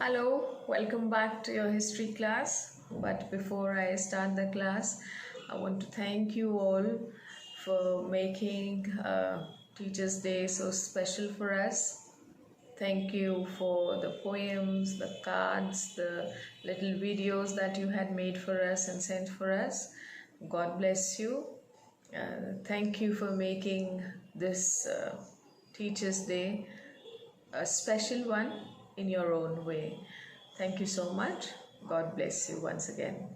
Hello, welcome back to your history class. But before I start the class, I want to thank you all for making Teachers' Day so special for us. Thank you for the poems, the cards, the little videos that you had made for us and sent for us. God bless you. Thank you for making this Teachers' Day a special one in your own way. Thank you so much. God bless you once again.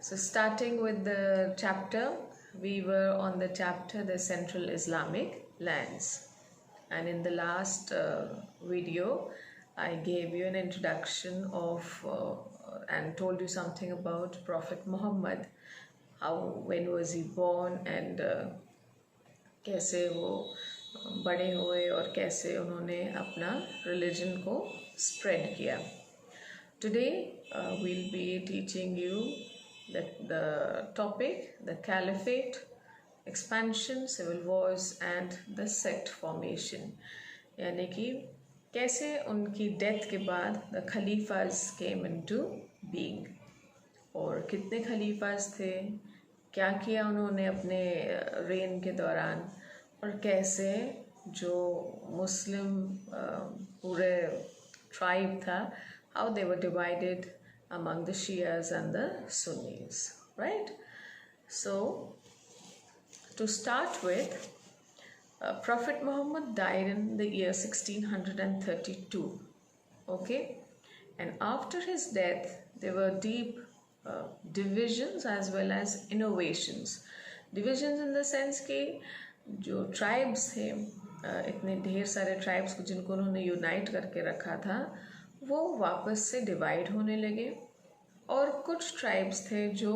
So, starting with the chapter, we were on the chapter the Central Islamic Lands. And in the last video, I gave you an introduction of and told you something about Prophet Muhammad. When was he born and कैसे वो बड़े हुए और कैसे उन्होंने अपना religion को spread किया. Today we'll be teaching you the topic, the caliphate, expansion, civil wars and the sect formation. यानी कि कैसे उनकी डेथ के बाद द खलीफाज केम इनटू बीइंग और कितने खलीफाज थे, क्या किया उन्होंने अपने रेन के दौरान और कैसे जो मुस्लिम पूरे ट्राइब था, how they were divided among the Shias and the Sunnis, right. So to start with, Prophet Muhammad died in the year 1632, okay, and after his death there were deep divisions as well as innovations. Divisions in the sense कि जो tribes थे, इतने ढेर सारे tribes को जिनको उन्होंने unite करके रखा था, वो वापस से डिवाइड होने लगे और कुछ ट्राइब्स थे जो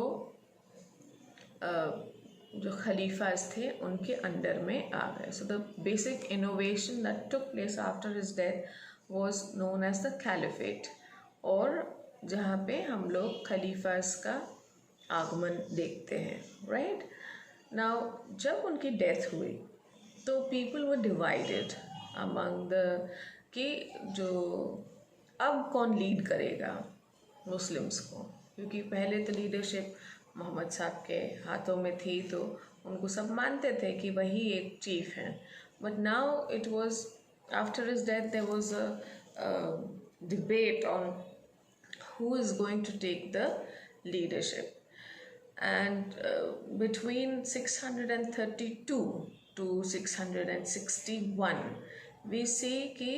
खलीफाज थे उनके अंडर में आ गए. So the basic innovation that took place after his death was known as the caliphate, और जहाँ पे हम लोग खलीफाज का आगमन देखते हैं, राइट. नाउ जब उनकी डेथ हुई तो people were divided among the कि जो अब कौन लीड करेगा मुस्लिम्स को, क्योंकि पहले तो लीडरशिप मोहम्मद साहब के हाथों में थी तो उनको सब मानते थे कि वही एक चीफ हैं. But now it was after his death there was a debate on who is going to take the leadership, and between 632 to 661 we see कि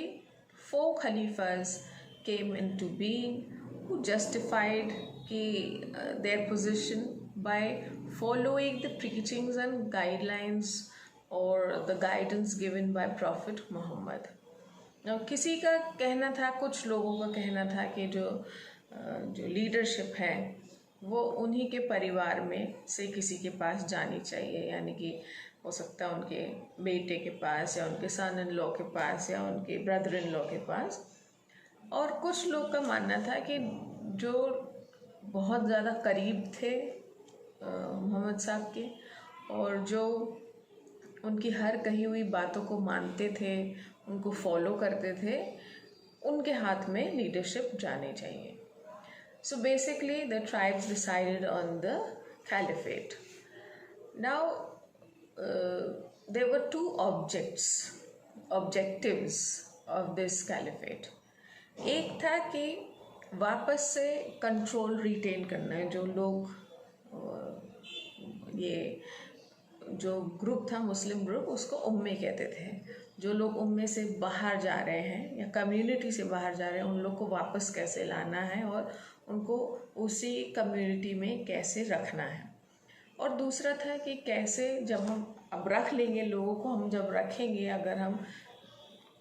4 khalifas came into being who justified their position by following the preachings and guidelines or the guidance given by Prophet Muhammad. Now, किसी का कहना था, कुछ लोगों का कहना था कि जो लीडरशिप है वो उन्हीं के परिवार में से किसी के पास जानी चाहिए, यानी कि हो सकता है उनके बेटे के पास या उनके सन इन लॉ के पास या उनके ब्रदर इन लॉ के पास. और कुछ लोग का मानना था कि जो बहुत ज़्यादा करीब थे मोहम्मद साहब के और जो उनकी हर कही हुई बातों को मानते थे, उनको फॉलो करते थे, उनके हाथ में लीडरशिप जानी चाहिए. So basically the tribes decided on the caliphate. Now there were two objectives of this caliphate. एक था कि वापस से कंट्रोल रिटेन करना है. जो लोग ये जो ग्रुप था मुस्लिम ग्रुप, उसको उम्मे कहते थे. जो लोग उम्मे से बाहर जा रहे हैं या कम्युनिटी से बाहर जा रहे हैं, उन लोग को वापस कैसे लाना है और उनको उसी कम्युनिटी में कैसे रखना है. और दूसरा था कि कैसे जब हम अब रख लेंगे लोगों को, हम जब रखेंगे अगर हम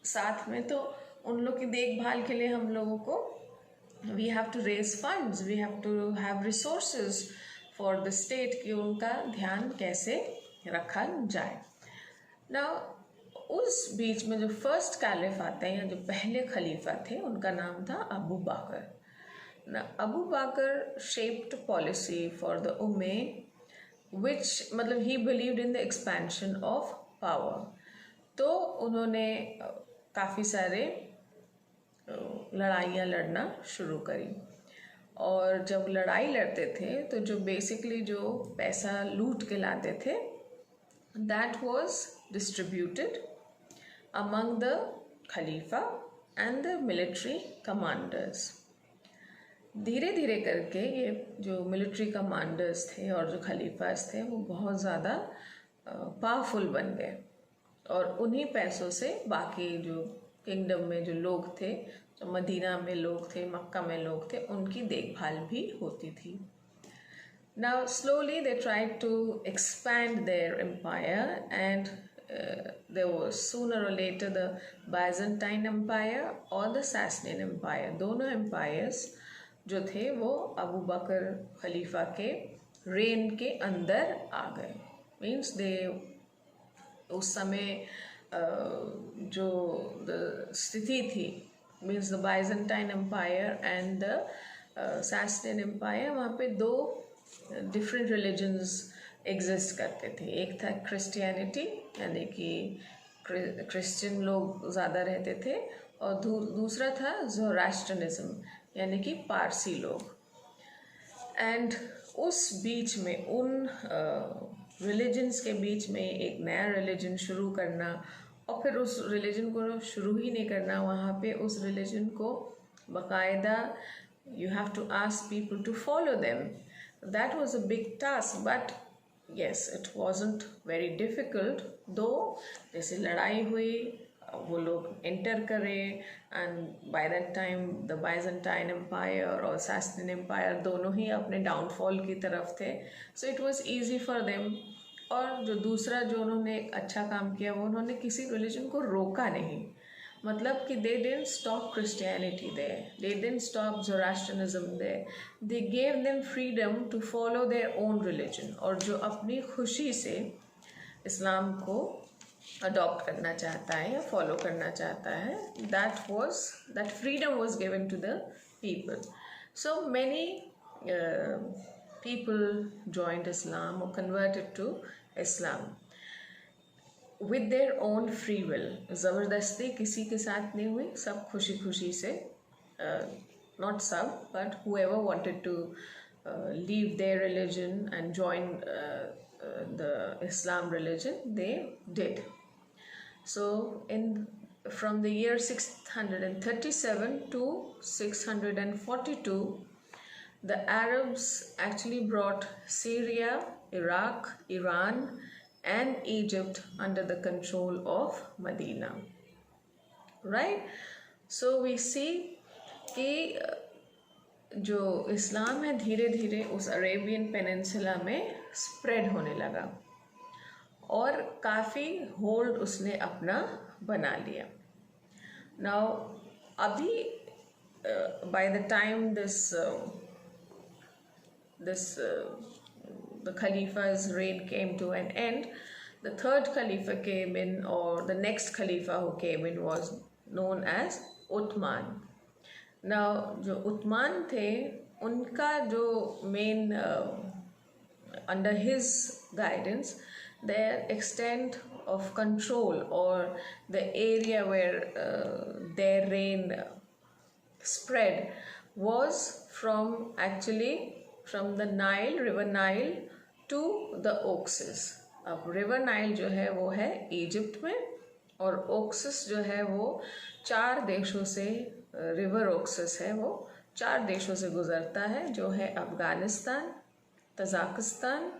साथ में, तो उन लोग की देखभाल के लिए हम लोगों को we have to raise funds, we have to have resources for the state कि उनका ध्यान कैसे रखा जाए. ना उस बीच में जो फर्स्ट कैलिफ आते हैं या जो पहले खलीफा थे, उनका नाम था अबू बाकर. ना अबू बाकर शेप्ड पॉलिसी फॉर द उम्मे विच मतलब ही believed in the expansion of power. तो उन्होंने काफ़ी सारे लड़ाइयाँ लड़ना शुरू करी। और जब लड़ाई लड़ते थे तो जो बेसिकली जो पैसा लूट के लाते थे, that was distributed among the Khalifa and the military commanders। धीरे धीरे करके ये जो मिलिट्री कमांडर्स थे और जो खलीफास थे वो बहुत ज़्यादा पावरफुल बन गए, और उन्हीं पैसों से बाकी जो किंगडम में जो लोग थे, जो मदीना में लोग थे, मक्का में लोग थे, उनकी देखभाल भी होती थी। Now slowly they tried to expand their empire, and there was sooner or later the Byzantine Empire or the Sasanian Empire। दोनों empires जो थे वो अबू बकर खलीफा के रेन के अंदर आ गए। मीन्स दे उस समय जो स्थिति थी, means the Byzantine Empire and the Sasanian Empire, वहाँ पे दो डिफरेंट रिलीजन्स एग्जिस्ट करते थे। एक था क्रिश्चियनिटी, यानी कि क्रिश्चियन लोग ज़्यादा रहते थे, और दूसरा था ज़ोरास्ट्रियनिज्म, यानी कि पारसी लोग। एंड उस बीच में उन रिलीजन्स के बीच में एक नया रिलीजन शुरू करना, और फिर उस रिलीजन को शुरू ही नहीं करना, वहाँ पे उस रिलीजन को बाकायदा you have to ask people to follow them। That was a big task, but yes, it wasn't very difficult, though जैसे लड़ाई हुई, वो लोग एंटर करे, and by that time the Byzantine empire और सासनियन एम्पायर दोनों ही अपने डाउनफॉल की तरफ थे। So it was easy for them. और जो दूसरा जो उन्होंने एक अच्छा काम किया, वो उन्होंने किसी रिलीजन को रोका नहीं। मतलब कि they didn't stop Christianity there, they didn't stop Zoroastrianism there, they gave them freedom to follow their own religion. और जो अपनी खुशी से इस्लाम को अडॉप्ट करना चाहता है या फॉलो करना चाहता है, that freedom was given to the people। So many people joined Islam or converted to Islam with their own free will। ज़बरदस्ती किसी के साथ नहीं हुई, सब खुशी खुशी से, not सब, but whoever wanted to leave their religion and join the Islam religion, they did। So from the year 637 to 642, the Arabs actually brought Syria, Iraq, Iran and Egypt under the control of Medina, right? So we see कि जो इस्लाम है धीरे धीरे उस Arabian peninsula में spread होने लगा, और काफ़ी होल्ड उसने अपना बना लिया। नाउ अभी by the time the Khalifa's reign came to an end, the third Khalifa came in, or the next Khalifa who came in was known as Uthman। Now जो उथमान थे, उनका जो main under his guidance, their extent of control or the area where their reign spread was from the Nile, river Nile to the Oxus। अब river Nile जो है वो है Egypt में, और ओक्सस जो है वो 4 देशों से, रिवर ओक्सस है वो 4 देशों से गुजरता है, जो है अफ़गानिस्तान, तजाकिस्तान,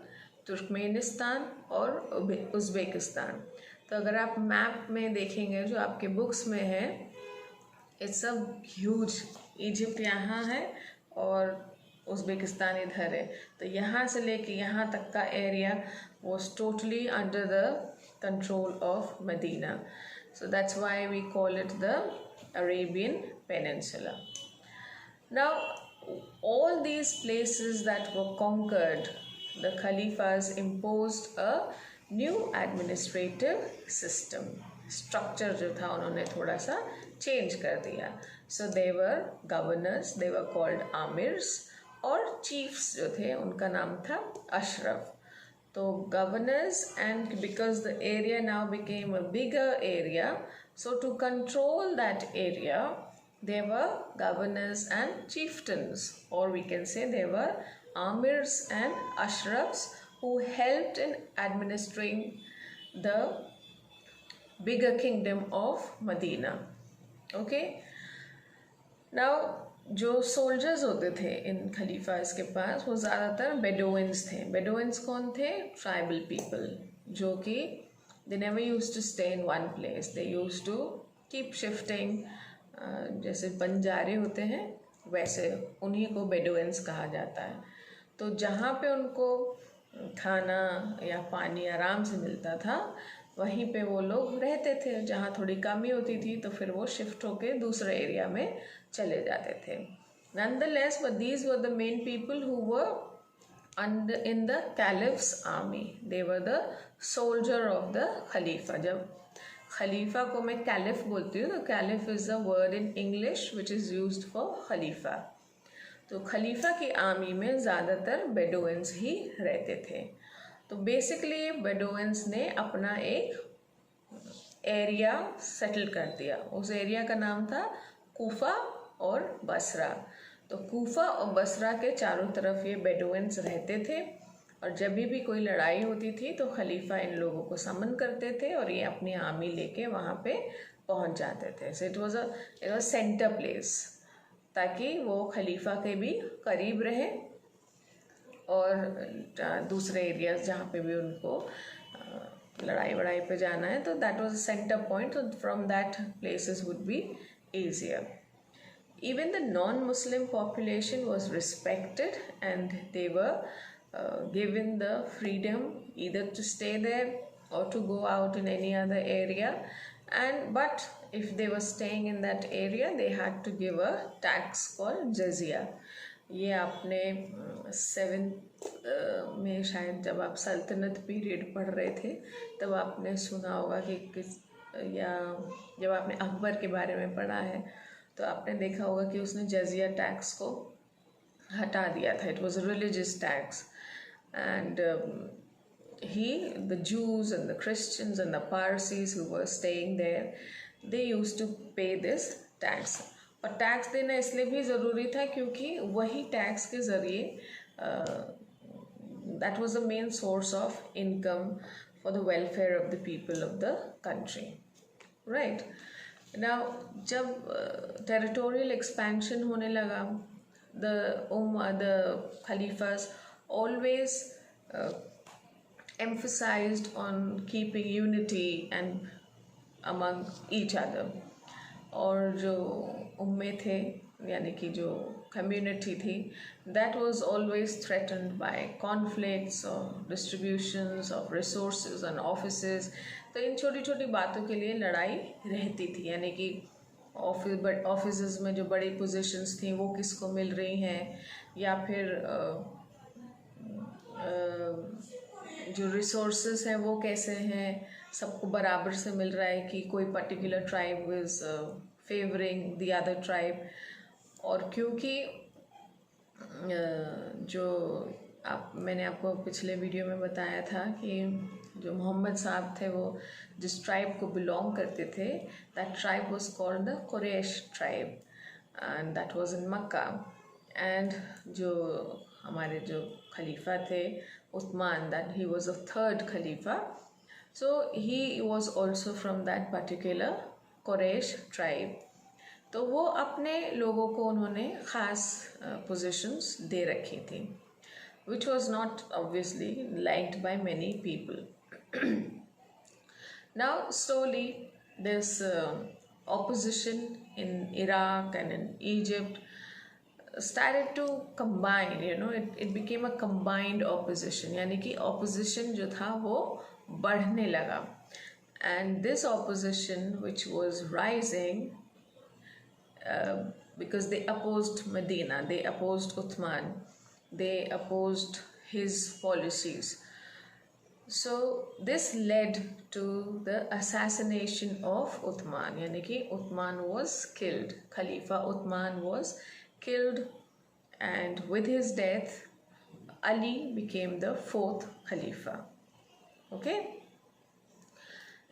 तुर्कमेनिस्तान और उज़्बेकिस्तान। तो अगर आप मैप में देखेंगे जो आपके बुक्स में है, इट्स अ ह्यूज, इजिप्ट यहाँ है और उज़्बेकिस्तान इधर है, तो यहाँ से लेके यहाँ तक का area was totally under the control of Medina। So that's why we call it the Arabian Peninsula। Now all these places that were conquered, the Khalifas imposed a new administrative system। Structure जो था उन्होंने थोड़ा सा change कर दिया। So they were governors, they were called amirs, और chiefs जो थे उनका नाम था अशरफ। तो governors, and because the area now became a bigger area, so to control that area They were governors and chieftains, or we can say they were amirs and ashrafs who helped in administering the bigger kingdom of Medina. Okay, now जो soldiers होते थे इन खलीफाज के पास वो ज़्यादातर बेडोइंस थे. बेडोइंस कौन थे? Tribal people, जो कि they never use to stay in one place, they use to keep shifting. जैसे बंजारे होते हैं वैसे उन्हीं को बेडोइंस कहा जाता है. तो जहाँ पे उनको खाना या पानी आराम से मिलता था वहीं पे वो लोग रहते थे. जहाँ थोड़ी कमी होती थी तो फिर वो शिफ्ट होके दूसरे एरिया में चले जाते थे. Nonetheless, but these were the main people who were in the caliph's army. They were the soldier of the खलीफा. जब खलीफा को मैं कैलिफ बोलती हूँ तो caliph is a word in English which is used for खलीफा. तो खलीफा की आर्मी में ज़्यादातर बेडोइंस ही रहते थे. तो बेसिकली बेडोइंस ने अपना एक एरिया सेटल कर दिया. उस एरिया का नाम था कूफा और बसरा. तो कूफा और बसरा के चारों तरफ ये बेडोइंस रहते थे और जब भी कोई लड़ाई होती थी तो खलीफा इन लोगों को समन करते थे और ये अपनी आर्मी लेके वहाँ पे पहुँच जाते थे. So it was centre place, ताकि वो खलीफा के भी करीब रहे और दूसरे एरियाज जहाँ पे भी उनको लड़ाई वड़ाई पे जाना है तो that was a centre point. so from that places would be easier. Even the non-Muslim population was respected and they were given the freedom either to stay there or to go out in any other area. But if they were staying in that area they had to give a tax called jizya. ये आपने 7th में शायद जब आप सल्तनत period पढ़ रहे थे तब आपने सुना होगा कि या जब आपने अकबर के बारे में पढ़ा है तो आपने देखा होगा कि उसने जजिया टैक्स को हटा दिया था. It was a religious tax and the Jews and the Christians and the Parsis who were staying there, they used to pay this tax. और टैक्स देना इसलिए भी ज़रूरी था क्योंकि वही टैक्स के ज़रिए that was the main source of income for the welfare of the people of the country, right? Now जब territorial expansion होने लगा, the Khalifas always emphasized on keeping unity and among each other. और जो उम्मे थे यानी कि जो community थी that was always threatened by conflicts or distributions of resources and offices. तो इन छोटी छोटी बातों के लिए लड़ाई रहती थी, यानी कि ऑफिस में जो बड़ी पोजीशंस थी वो किसको मिल रही हैं या फिर जो रिसोर्सेज हैं वो कैसे हैं, सबको बराबर से मिल रहा है कि कोई particular tribe is favouring the other tribe. और क्योंकि जो मैंने आपको पिछले वीडियो में बताया था कि जो मोहम्मद साहब थे वो जिस ट्राइब को बिलोंग करते थे that tribe was called the Quraysh tribe and that was in Mecca. And जो हमारे जो खलीफा थे Usman, that he was the 3rd खलीफा, so he was also from that particular Quraysh tribe. तो वो अपने लोगों को उन्होंने ख़ास पोजीशंस दे रखी थी which was not obviously liked by many people. Now slowly this opposition in Iraq and in Egypt started to combine, it became a combined opposition, यानी कि opposition जो था वो बढ़ने लगा. And this opposition which was rising because they opposed Medina, they opposed Uthman, they opposed his policies. So this led to the assassination of Uthman, यानी कि Uthman was killed, Khalifa Uthman was killed, and with his death Ali became the 4th Khalifa. Okay,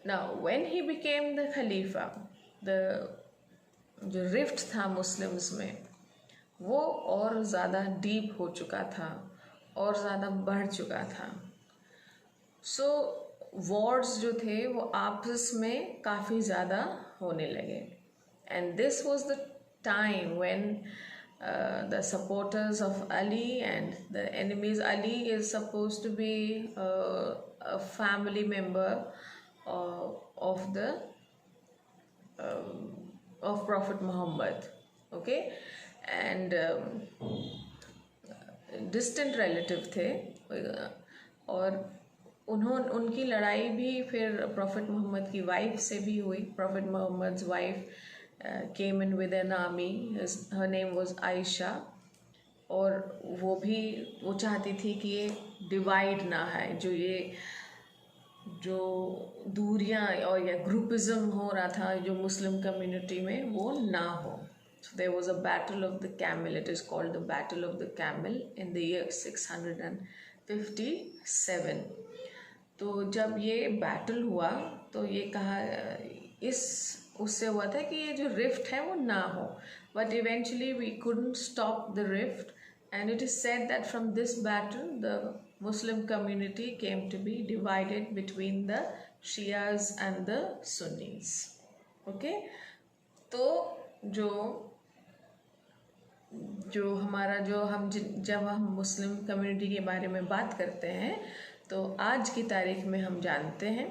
now when he became the Khalifa, the जो rift था Muslims में वो और ज़्यादा deep हो चुका था और ज़्यादा बढ़ चुका था। सो वॉर्स जो थे वो आपस में काफ़ी ज़्यादा होने लगे। And this was the time when the supporters of Ali and the enemies. Ali is supposed to be a family member of the of Prophet Muhammad, okay, and distant relative थे, और उनकी लड़ाई भी फिर प्रॉफिट मोहम्मद की wife से भी हुई। Prophet Muhammad's wife came in with an army. Her name was Aisha, और वो चाहती थी कि ये डिवाइड ना है, जो दूरियां और या ग्रुपिज्म हो रहा था जो मुस्लिम कम्युनिटी में वो ना हो। So there was a battle of the camel. It is called the Battle of the Camel in the year 657. तो जब ये बैटल हुआ तो ये कहा उससे हुआ था कि ये जो रिफ्ट है वो ना हो, but eventually we couldn't stop the rift, and it is said that from this battle the Muslim community came to be divided between the Shias and the Sunnis. Okay, तो जब हम मुस्लिम कम्युनिटी के बारे में बात करते हैं तो आज की तारीख में हम जानते हैं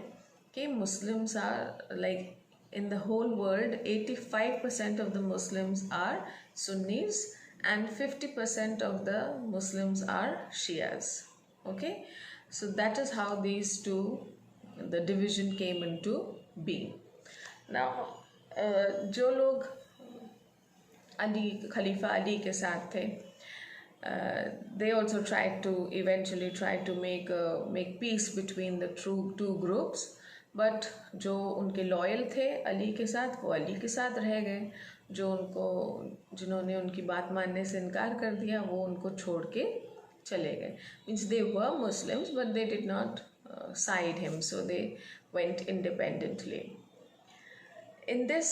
कि Muslims are like in the whole world 85% of the Muslims are Sunnis and 50% of the Muslims are Shias. Okay, so that is how the division came into being. Now जो लोग खलीफा अली के साथ थे, they also eventually tried to make peace between the two groups. But जो उनके loyal थे अली के साथ वो अली के साथ रह गए, जिन्होंने उनकी बात मानने से इनकार कर दिया वो उनको छोड़ के चले गए। Means they were Muslims but they did not side him, so they went independently. In this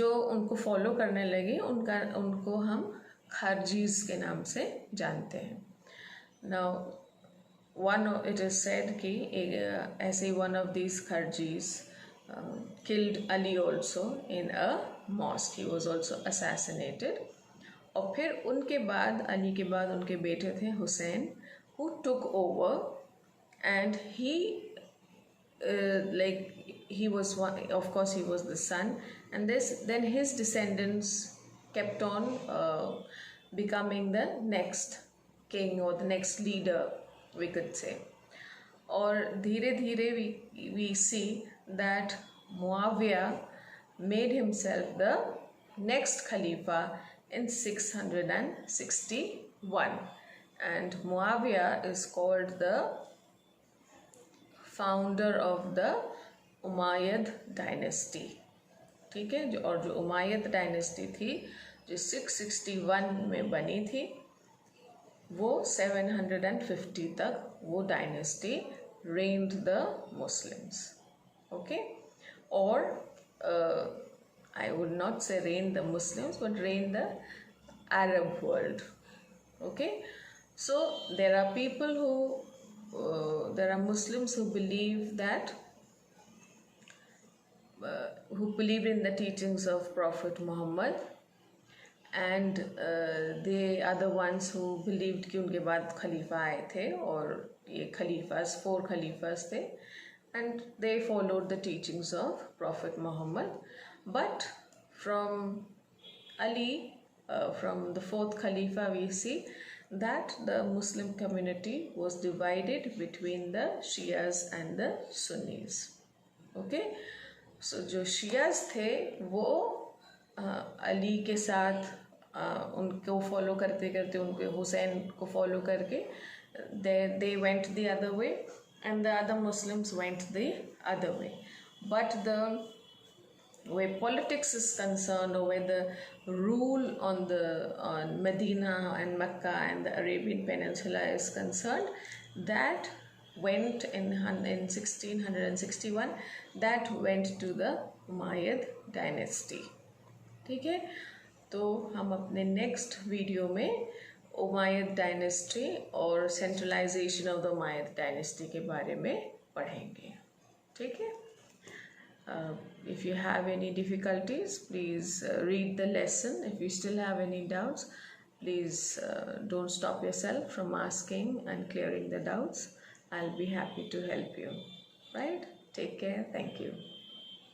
जो उनको फॉलो करने लगे उनको हम खरजीज के नाम से जानते हैं। नाउ it is said कि ऐसे one of these Kharjis killed Ali also in a mosque. He was also assassinated. और फिर अली के बाद उनके बेटे थे Hussain, who took over, and he was one, of course he was the son, and then his descendants kept on becoming the next king or the next leader, we could say. और धीरे धीरे we see that Muawiyah made himself the next Khalifa in 661, and Muawiyah is called the founder of the Umayyad dynasty. ठीक है, और जो उमायद dynasty थी जो 661 में बनी थी वो 750 तक वो dynasty reigned the Muslims. Okay, or I would not say reigned the Muslims but reigned the Arab world. Okay, so there are people there are Muslims who believe that who believed in the teachings of Prophet Muhammad, and they are the ones who believed कि उनके बाद खलीफा आए थे और ये खलीफास 4 खलीफास थे, and they followed the teachings of Prophet Muhammad. But from Ali, from the 4th Khalifa, we see that the Muslim community was divided between the Shias and the Sunnis. Okay, so जो Shias थे वो अली के साथ उनको follow करते करते उनके हुसैन को फॉलो करके they went the other way, and the other Muslims went the other way. But the way politics is concerned, or where the rule on Medina and Mecca and the Arabian Peninsula is concerned, that went in 1661, that went to the Umayyad dynasty. ठीक है, तो हम अपने next video में उमायद dynasty और centralisation of the उमायद dynasty के बारे में पढ़ेंगे। ठीक है, if you have any difficulties, please read the lesson. If you still have any doubts, please don't stop yourself from asking and clearing the doubts. I'll be happy to help you. Right? Take care. Thank you.